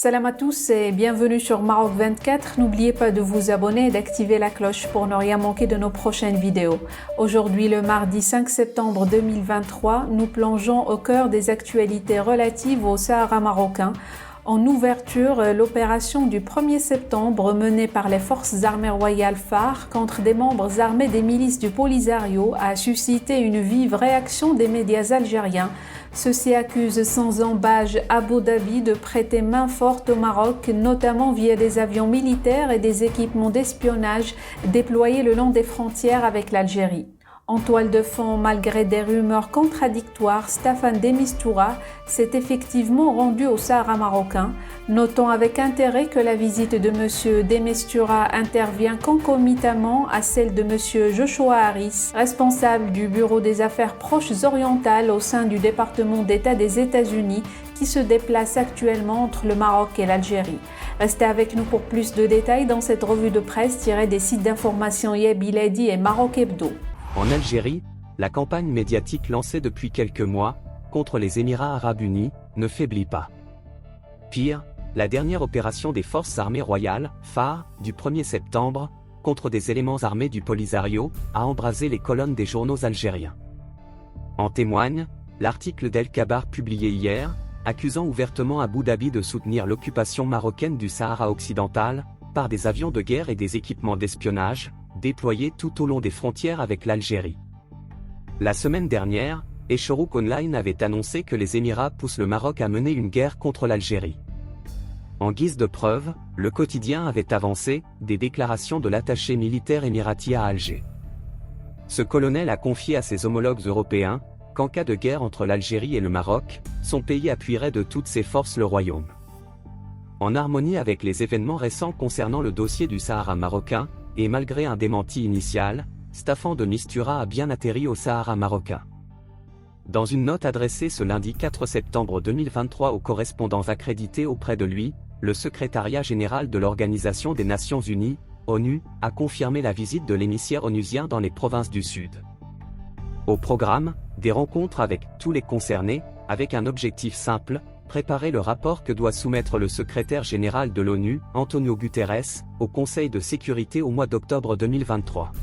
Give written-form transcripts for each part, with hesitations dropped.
Salam à tous et bienvenue sur Maroc 24. N'oubliez pas de vous abonner et d'activer la cloche pour ne rien manquer de nos prochaines vidéos. Aujourd'hui, le mardi 5 septembre 2023, nous plongeons au cœur des actualités relatives au Sahara marocain. En ouverture, l'opération du 1er septembre menée par les forces armées royales phares contre des membres armés des milices du Polisario a suscité une vive réaction des médias algériens. Ceux-ci accusent sans embâche Abu Dhabi de prêter main forte au Maroc, notamment via des avions militaires et des équipements d'espionnage déployés le long des frontières avec l'Algérie. En toile de fond, malgré des rumeurs contradictoires, Staffan de Mistura s'est effectivement rendu au Sahara marocain. Notons avec intérêt que la visite de M. de Mistura intervient concomitamment à celle de M. Joshua Harris, responsable du Bureau des Affaires proches orientales au sein du département d'État des États-Unis, qui se déplace actuellement entre le Maroc et l'Algérie. Restez avec nous pour plus de détails dans cette revue de presse tirée des sites d'information Yebiladi et Maroc Hebdo. En Algérie, la campagne médiatique lancée depuis quelques mois contre les Émirats arabes unis ne faiblit pas. Pire, la dernière opération des forces armées royales, phare, du 1er septembre, contre des éléments armés du Polisario, a embrasé les colonnes des journaux algériens. En témoigne, l'article d'El Kabar publié hier, accusant ouvertement Abu Dhabi de soutenir l'occupation marocaine du Sahara occidental, par des avions de guerre et des équipements d'espionnage, déployés tout au long des frontières avec l'Algérie. La semaine dernière, Echerouk Online avait annoncé que les Émirats poussent le Maroc à mener une guerre contre l'Algérie. En guise de preuve, le quotidien avait avancé des déclarations de l'attaché militaire émirati à Alger. Ce colonel a confié à ses homologues européens qu'en cas de guerre entre l'Algérie et le Maroc, son pays appuierait de toutes ses forces le royaume. En harmonie avec les événements récents concernant le dossier du Sahara marocain, et malgré un démenti initial, Staffan de Mistura a bien atterri au Sahara marocain. Dans une note adressée ce lundi 4 septembre 2023 aux correspondants accrédités auprès de lui, le secrétariat général de l'Organisation des Nations Unies, ONU, a confirmé la visite de l'émissaire onusien dans les provinces du Sud. Au programme, des rencontres avec tous les concernés, avec un objectif simple, préparer le rapport que doit soumettre le secrétaire général de l'ONU, Antonio Guterres, au Conseil de sécurité au mois d'octobre 2023.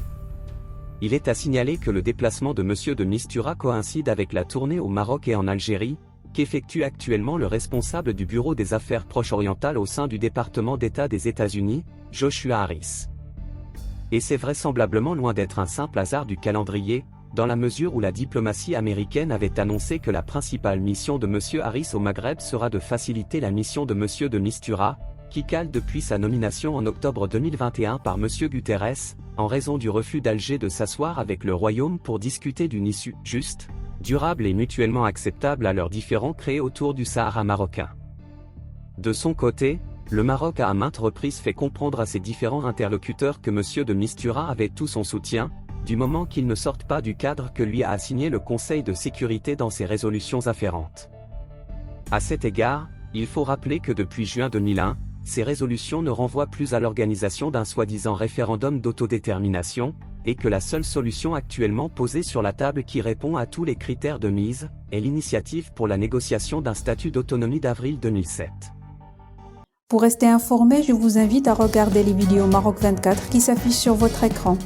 Il est à signaler que le déplacement de M. de Mistura coïncide avec la tournée au Maroc et en Algérie, qu'effectue actuellement le responsable du Bureau des Affaires proches-orientales au sein du département d'État des États-Unis, Joshua Harris. Et c'est vraisemblablement loin d'être un simple hasard du calendrier, dans la mesure où la diplomatie américaine avait annoncé que la principale mission de M. Harris au Maghreb sera de faciliter la mission de M. de Mistura, qui cale depuis sa nomination en octobre 2021 par M. Guterres, en raison du refus d'Alger de s'asseoir avec le Royaume pour discuter d'une issue juste, durable et mutuellement acceptable à leurs différends créés autour du Sahara marocain. De son côté, le Maroc a à maintes reprises fait comprendre à ses différents interlocuteurs que M. de Mistura avait tout son soutien, du moment qu'il ne sorte pas du cadre que lui a assigné le Conseil de sécurité dans ses résolutions afférentes. À cet égard, il faut rappeler que depuis juin 2001, ces résolutions ne renvoient plus à l'organisation d'un soi-disant référendum d'autodétermination, et que la seule solution actuellement posée sur la table qui répond à tous les critères de mise, est l'initiative pour la négociation d'un statut d'autonomie d'avril 2007. Pour rester informé, je vous invite à regarder les vidéos Maroc 24 qui s'affichent sur votre écran.